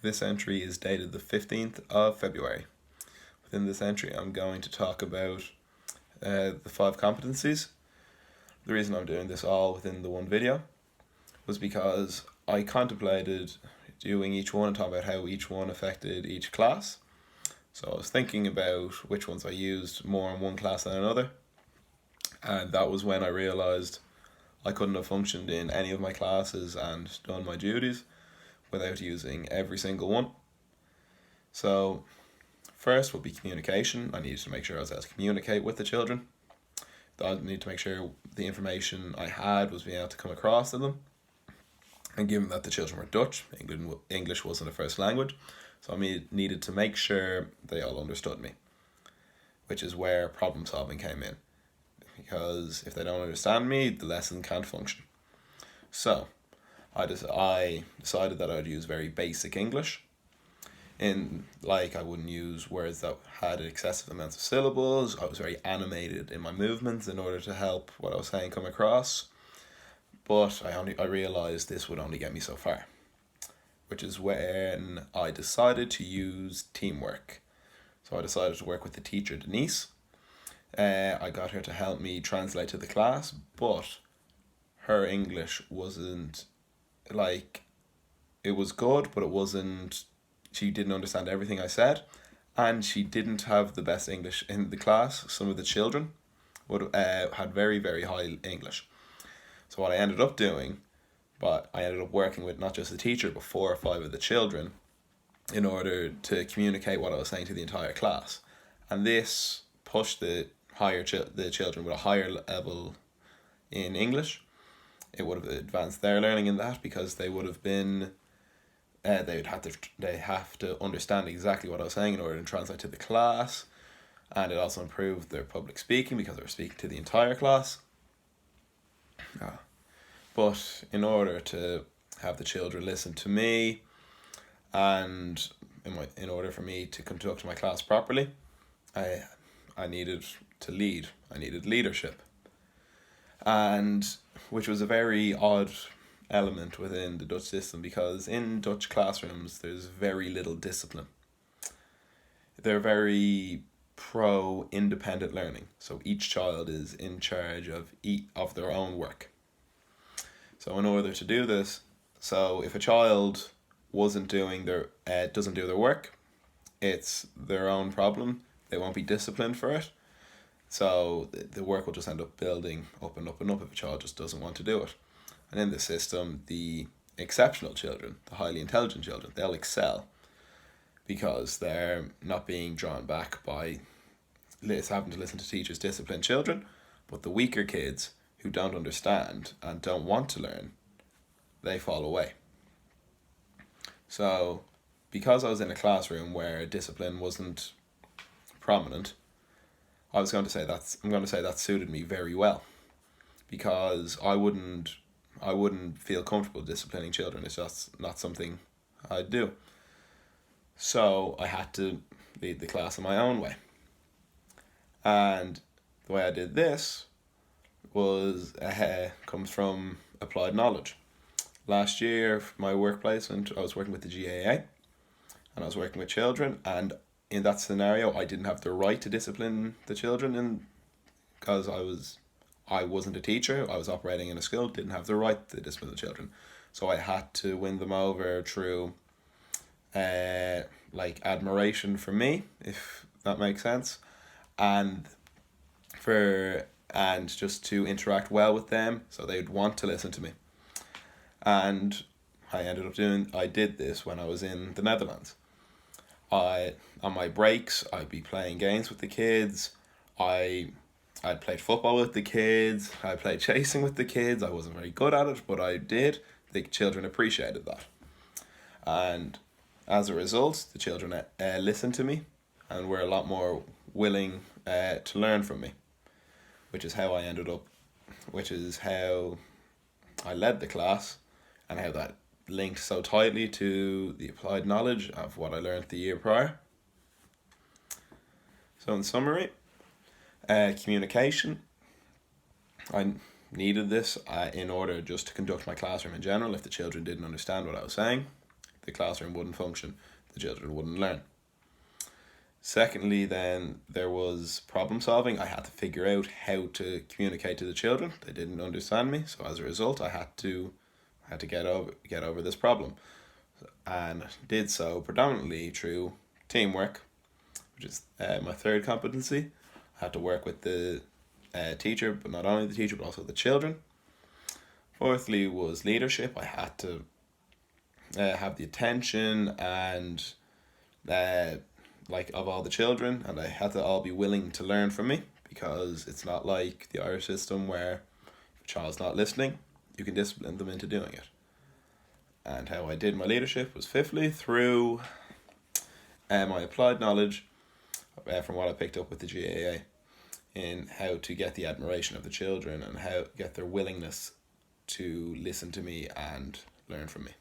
This entry is dated the 15th of February. Within this entry, I'm going to talk about the 5 competencies. The reason I'm doing this all within the one video was because I contemplated doing each one and talking about how each one affected each class. So I was thinking about which ones I used more in one class than another. And that was when I realised I couldn't have functioned in any of my classes and done my duties without using every single one. So first would be communication. I needed to make sure I was able to communicate with the children. I need to make sure the information I had was being able to come across to them. And given that the children were Dutch, English wasn't a first language, so I needed to make sure they all understood me, which is where problem solving came in. Because if they don't understand me, the lesson can't function. So I decided that I would use very basic English. I wouldn't use words that had excessive amounts of syllables. I was very animated in my movements in order to help what I was saying come across. But I realised this would only get me so far, which is when I decided to use teamwork. So I decided to work with the teacher, Denise. I got her to help me translate to the class, but her English wasn't, it was good, but it wasn't, she didn't understand everything I said, and she didn't have the best English in the class. Some of the children had very, very high English. So what I ended up doing, I ended up working with not just the teacher, but 4 or 5 of the children in order to communicate what I was saying to the entire class. And this pushed the children with a higher level in English. It would have advanced their learning in that, because they would have been, they have to understand exactly what I was saying in order to translate to the class. And it also improved their public speaking because they were speaking to the entire class. But in order to have the children listen to me, and in order for me to conduct my class properly, I needed to lead. I needed leadership. And which was a very odd element within the Dutch system, because in Dutch classrooms there's very little discipline. They're very pro independent learning. So each child is in charge of their own work. So in order to do this, so if a child doesn't do their work, it's their own problem. They won't be disciplined for it. So the work will just end up building up and up and up if a child just doesn't want to do it. And in this system, the exceptional children, the highly intelligent children, they'll excel because they're not being drawn back by having to listen to teachers discipline children. But the weaker kids who don't understand and don't want to learn, they fall away. So because I was in a classroom where discipline wasn't prominent, I'm going to say that suited me very well, because I wouldn't feel comfortable disciplining children. It's just not something I'd do. So I had to lead the class in my own way. And the way I did this comes from applied knowledge. Last year, my work placement, I was working with the GAA, and I was working with children, and in that scenario, I didn't have the right to discipline the children, because I wasn't a teacher. I was operating in a school, didn't have the right to discipline the children. So I had to win them over through admiration for me, if that makes sense, and just to interact well with them so they'd want to listen to me. And I did this when I was in the Netherlands. On my breaks, I'd be playing games with the kids. I'd played football with the kids. I played chasing with the kids. I wasn't very good at it, but I did. The children appreciated that. And as a result, the children listened to me and were a lot more willing to learn from me, which is how I led the class, and how that linked so tightly to the applied knowledge of what I learned the year prior. So in summary, communication. I needed this in order just to conduct my classroom in general if the children didn't understand what I was saying. the classroom wouldn't function, the children wouldn't learn. Secondly, then there was problem solving. I had to figure out how to communicate to the children. They didn't understand me, so as a result, I had to get over this problem, and did so predominantly through teamwork, which is my third competency. I had to work with the teacher, but not only the teacher, but also the children. Fourthly was leadership. I had to have the attention and of all the children, and I had to all be willing to learn from me, because it's not like the Irish system where if a child's not listening, you can discipline them into doing it. And how I did my leadership was fifthly through my applied knowledge from what I picked up with the GAA in how to get the admiration of the children and how get their willingness to listen to me and learn from me.